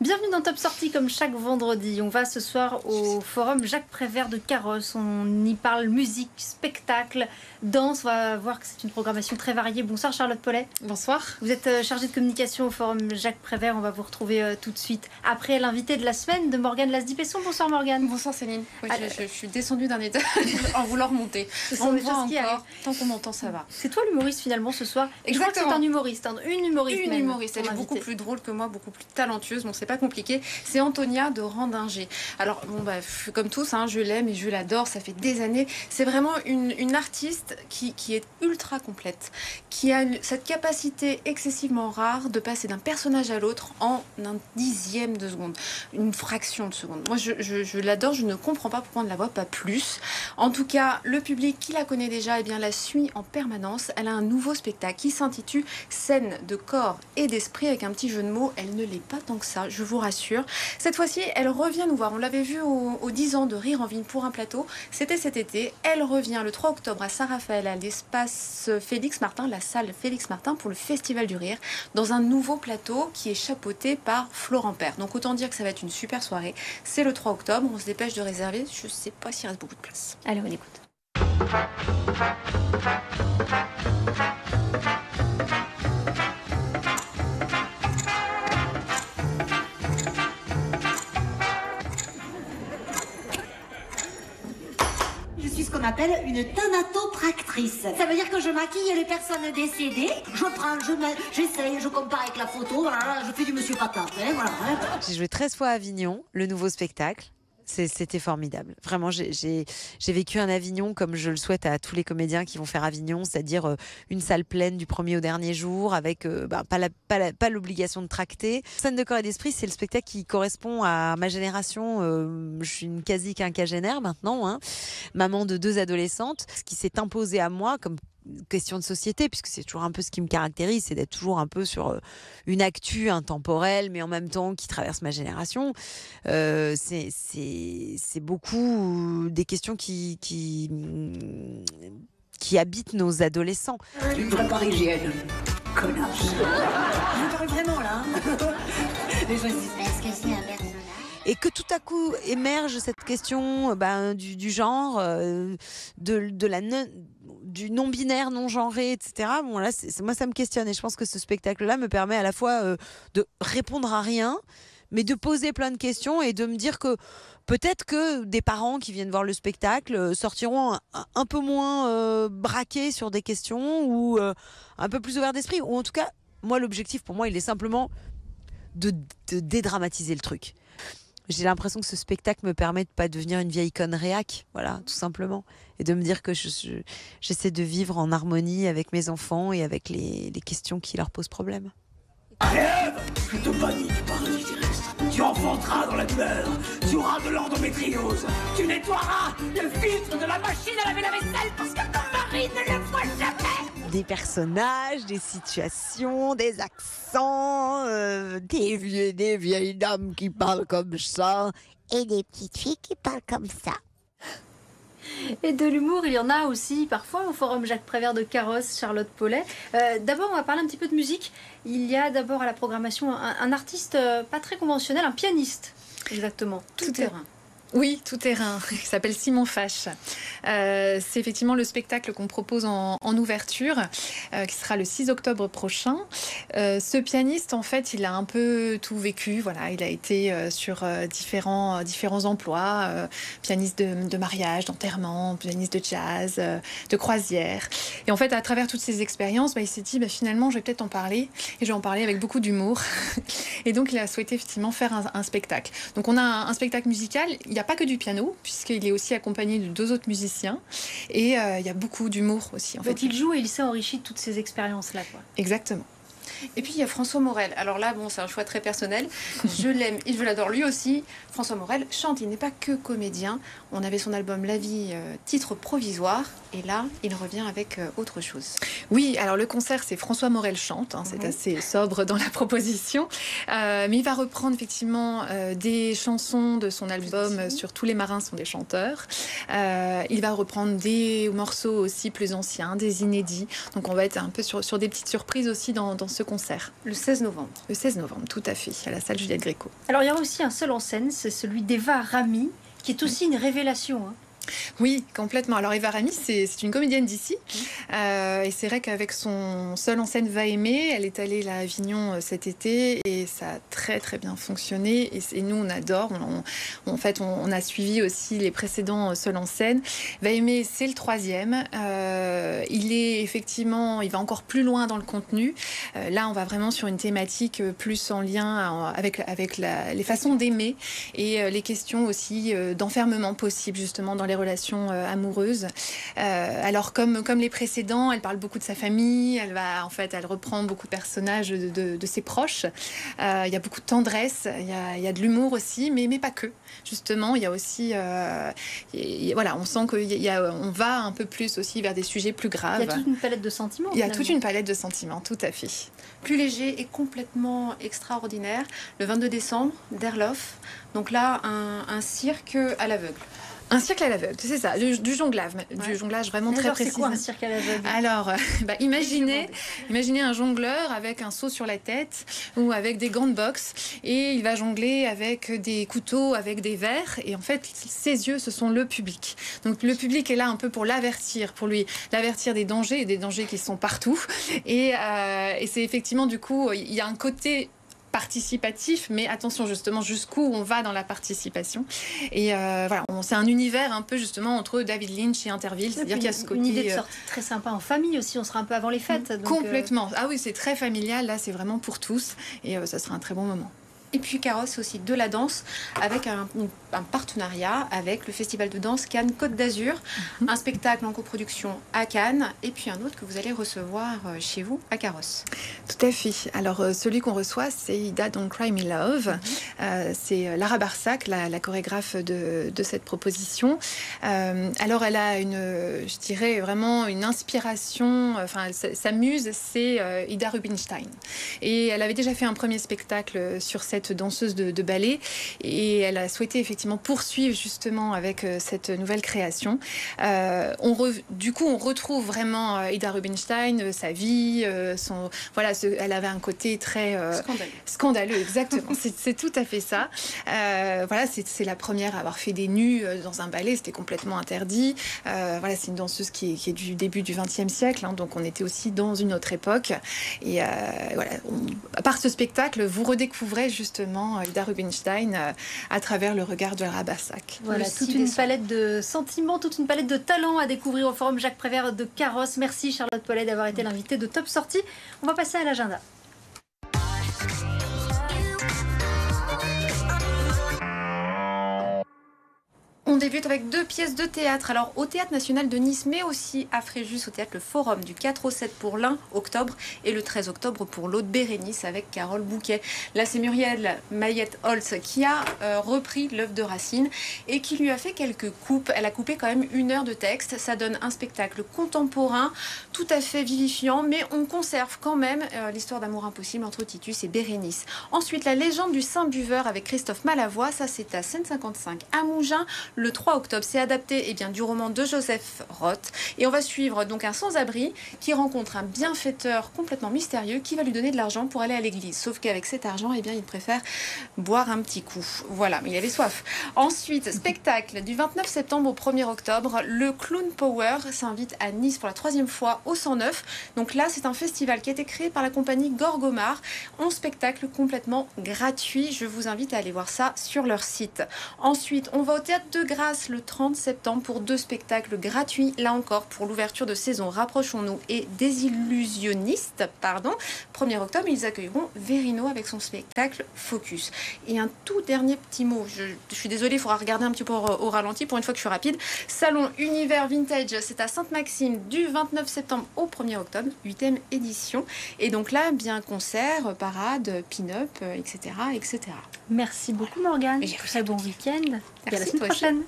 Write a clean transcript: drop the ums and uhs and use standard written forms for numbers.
Bienvenue dans Top Sortie comme chaque vendredi. On va ce soir au forum Jacques Prévert de Carrosse. On y parle musique, spectacle, danse. On va voir que c'est une programmation très variée. Bonsoir Charlotte Paulet. Bonsoir. Vous êtes chargée de communication au forum Jacques Prévert. On va vous retrouver tout de suite après l'invité de la semaine de Morgane Lasdi-Pesson. Bonsoir Morgane. Bonsoir Céline. Oui, je suis descendue d'un étage en voulant remonter. Ce sont des choses qui arrivent. Tant qu'on m'entend, ça va. C'est toi l'humoriste finalement ce soir. Exactement. Je crois que c'est un humoriste, une humoriste. Une même, humoriste. Elle est beaucoup plus drôle que moi, beaucoup plus talentueuse. Bon, c'est pas compliqué. C'est Antonia de Randinger. Alors, bon, bah, comme tous, hein, je l'aime et je l'adore. Ça fait des années. C'est vraiment une artiste qui est ultra complète, qui a cette capacité excessivement rare de passer d'un personnage à l'autre en un dixième de seconde, une fraction de seconde. Moi, je l'adore. Je ne comprends pas pourquoi on ne la voit pas plus. En tout cas, le public qui la connaît déjà, eh bien, la suit en permanence. Elle a un nouveau spectacle qui s'intitule Scène de corps et d'esprit, avec un petit jeu de mots. Elle ne l'est pas tant que ça, je vous rassure. Cette fois-ci, elle revient nous voir. On l'avait vue aux 10 ans de Rire en Vigne pour un plateau. C'était cet été. Elle revient le 3 octobre à Saint-Raphaël, à l'espace Félix Martin, la salle Félix Martin, pour le Festival du Rire, dans un nouveau plateau qui est chapeauté par Florent Père. Donc autant dire que ça va être une super soirée. C'est le 3 octobre. On se dépêche de réserver. Je ne sais pas s'il reste beaucoup de place. Allez, on écoute. Je suis ce qu'on appelle une thanatopractrice. Ça veut dire que je maquille les personnes décédées. Je prends, j'essaye, je compare avec la photo. Voilà, je fais du monsieur patate. Hein, voilà. J'ai joué 13 fois à Avignon, le nouveau spectacle. C'était formidable. Vraiment, j'ai vécu un Avignon comme je le souhaite à tous les comédiens qui vont faire Avignon, c'est-à-dire une salle pleine du premier au dernier jour, avec pas l'obligation de tracter. Scène de corps et d'esprit, c'est le spectacle qui correspond à ma génération. Je suis une quasi-quinquagénaire maintenant, hein, maman de 2 adolescentes. Ce qui s'est imposé à moi comme question de société, puisque c'est toujours un peu ce qui me caractérise, c'est d'être toujours un peu sur une actu intemporelle, mais en même temps qui traverse ma génération. C'est beaucoup des questions qui habitent nos adolescents. Une vraie parisienne. Connasse. Je vous parle vraiment là. Les gens disent, est-ce que c'est un personnage ? Et que tout à coup émerge cette question du genre, du non-binaire, non-genré, etc. Bon, là, moi, ça me questionne. Et je pense que ce spectacle-là me permet à la fois de répondre à rien, mais de poser plein de questions et de me dire que peut-être que des parents qui viennent voir le spectacle sortiront un peu moins braqués sur des questions ou un peu plus ouverts d'esprit. Ou en tout cas, moi, l'objectif, pour moi, il est simplement de dédramatiser le truc. J'ai l'impression que ce spectacle me permet de pas devenir une vieille conne réac, voilà, tout simplement. Et de me dire que j'essaie de vivre en harmonie avec mes enfants et avec les questions qui leur posent problème. Ève, je te bannis du paradis terrestre. Tu enfanteras dans la douleur. Tu auras de l'endométriose. Tu nettoieras le filtre de la machine à laver la vaisselle parce que ton mari ne le voit jamais. Des personnages, des situations, des accents, des vieilles dames qui parlent comme ça et des petites filles qui parlent comme ça. Et de l'humour, il y en a aussi parfois au forum Jacques Prévert de Carrosse, Charlotte Paulet. D'abord, on va parler un petit peu de musique. Il y a d'abord à la programmation un artiste pas très conventionnel, un pianiste, exactement, tout terrain. Oui, tout terrain, qui s'appelle Simon Fache. C'est effectivement le spectacle qu'on propose en ouverture, qui sera le 6 octobre prochain. Ce pianiste, en fait, il a un peu tout vécu. Voilà, il a été sur différents emplois, pianiste de mariage, d'enterrement, pianiste de jazz, de croisière. Et en fait, à travers toutes ces expériences, il s'est dit, finalement, je vais peut-être en parler. Et je vais en parler avec beaucoup d'humour. Et donc, il a souhaité effectivement faire un spectacle. Donc, on a un spectacle musical. Il n'y a pas que du piano, puisqu'il est aussi accompagné de 2 autres musiciens. Et il y a beaucoup d'humour aussi. En Donc fait. il joue et il s'est enrichi de toutes ces expériences-là, quoi. Exactement. Et puis il y a François Morel. Alors là, bon, c'est un choix très personnel. Je l'aime et je l'adore lui aussi. François Morel chante, il n'est pas que comédien. On avait son album La vie, titre provisoire. Et là, il revient avec autre chose. Oui, alors le concert, c'est François Morel chante. Hein, c'est assez sobre dans la proposition. Mais il va reprendre effectivement des chansons de son album sur Tous les marins sont des chanteurs. Il va reprendre des morceaux aussi plus anciens, des inédits. Donc on va être un peu sur des petites surprises aussi dans ce ce concert. Le 16 novembre. Le 16 novembre, tout à fait, à la salle Juliette Gréco. Alors il y a aussi un seul en scène, c'est celui d'Eva Rami, qui est aussi une révélation. Oui, complètement. Alors Eva Rami, c'est une comédienne d'ici. Et c'est vrai qu'avec son seul en scène Va aimer, elle est allée à Avignon cet été et ça a très très bien fonctionné. Et nous, on adore. En fait, on a suivi aussi les précédents seuls en scène. Va aimer, c'est le 3e. Il va encore plus loin dans le contenu. Là, on va vraiment sur une thématique plus en lien avec les façons d'aimer et les questions aussi d'enfermement possible justement dans les relations amoureuses. Alors comme les précédents, elle parle beaucoup de sa famille, elle reprend beaucoup de personnages de ses proches. Il y a beaucoup de tendresse, il y a de l'humour aussi, mais pas que. Justement, il y a aussi... voilà, on sent qu'on va un peu plus aussi vers des sujets plus graves. Il y a toute une palette de sentiments. Il y a toute une palette de sentiments, tout à fait. Plus léger et complètement extraordinaire. Le 22 décembre, d'Erlof. Donc là, un cirque à l'aveugle. Un cirque à l'aveugle, c'est ça, du jonglage vraiment très précis. C'est quoi un cirque à l'aveugle? Alors, imaginez un jongleur avec un seau sur la tête ou avec des gants de boxe et il va jongler avec des couteaux, avec des verres et en fait, ses yeux, ce sont le public. Donc le public est là un peu pour l'avertir, des dangers et des dangers qui sont partout. Et c'est effectivement, du coup, il y a un côté participatif, mais attention justement jusqu'où on va dans la participation. Et voilà, c'est un univers un peu justement entre David Lynch et Interville, c'est-à-dire qu'il y a ce côté... Une idée de sortie très sympa en famille aussi, on sera un peu avant les fêtes. Donc complètement. Ah oui, c'est très familial, là c'est vraiment pour tous et ça sera un très bon moment. Et puis Carrosse aussi de la danse avec un partenariat avec le Festival de danse Cannes Côte d'Azur, un spectacle en coproduction à Cannes et puis un autre que vous allez recevoir chez vous à Carrosse. Tout à fait. Alors celui qu'on reçoit c'est Ida Don't Cry Me Love. C'est Lara Barsac, la chorégraphe de cette proposition. Alors elle a je dirais vraiment une inspiration, sa muse c'est Ida Rubinstein. Et elle avait déjà fait un premier spectacle sur cette danseuse de ballet et elle a souhaité effectivement poursuivre justement avec cette nouvelle création. Du coup, on retrouve vraiment Ida Rubinstein, sa vie, elle avait un côté très scandaleux, exactement. c'est tout à fait ça. C'est la première à avoir fait des nus dans un ballet, c'était complètement interdit. C'est une danseuse qui est du début du XXe siècle, donc on était aussi dans une autre époque. Et par ce spectacle, vous redécouvrez justement Ida Rubinstein à travers le regard de Lara Barsac. Voilà, toute une palette de sentiments, toute une palette de talents à découvrir au Forum Jacques Prévert de Carrosse. Merci Charlotte Paulet d'avoir été l'invitée de Top Sortie. On va passer à l'agenda. On débute avec 2 pièces de théâtre. Alors au Théâtre National de Nice, mais aussi à Fréjus, au Théâtre Le Forum, du 4 au 7 pour l'un octobre et le 13 octobre pour l'autre Bérénice avec Carole Bouquet. Là, c'est Muriel Mayette-Holtz qui a repris l'œuvre de Racine et qui lui a fait quelques coupes. Elle a coupé quand même 1 heure de texte. Ça donne un spectacle contemporain, tout à fait vivifiant, mais on conserve quand même l'histoire d'amour impossible entre Titus et Bérénice. Ensuite, La légende du Saint-Buveur avec Christophe Malavoie. Ça, c'est à Seine-55 à Mougins. Le 3 octobre, c'est adapté du roman de Joseph Roth. Et on va suivre donc un sans-abri qui rencontre un bienfaiteur complètement mystérieux qui va lui donner de l'argent pour aller à l'église. Sauf qu'avec cet argent, il préfère boire un petit coup. Voilà, mais il avait soif. Ensuite, spectacle du 29 septembre au 1er octobre. Le Clown Power s'invite à Nice pour la 3e fois au 109. Donc là, c'est un festival qui a été créé par la compagnie Gorgomar. 11 spectacles complètement gratuits. Je vous invite à aller voir ça sur leur site. Ensuite, on va au Théâtre de Grâce le 30 septembre pour 2 spectacles gratuits, là encore pour l'ouverture de saison Rapprochons-nous et Désillusionnistes, 1er octobre, ils accueilleront Verino avec son spectacle Focus. Et un tout dernier petit mot, je suis désolée, il faudra regarder un petit peu au ralenti pour une fois que je suis rapide. Salon Univers Vintage, c'est à Sainte-Maxime du 29 septembre au 1er octobre, 8e édition. Et donc là, concert, parade, pin-up, etc. Merci beaucoup Morgane. Très bon week-end. Et à la semaine prochaine.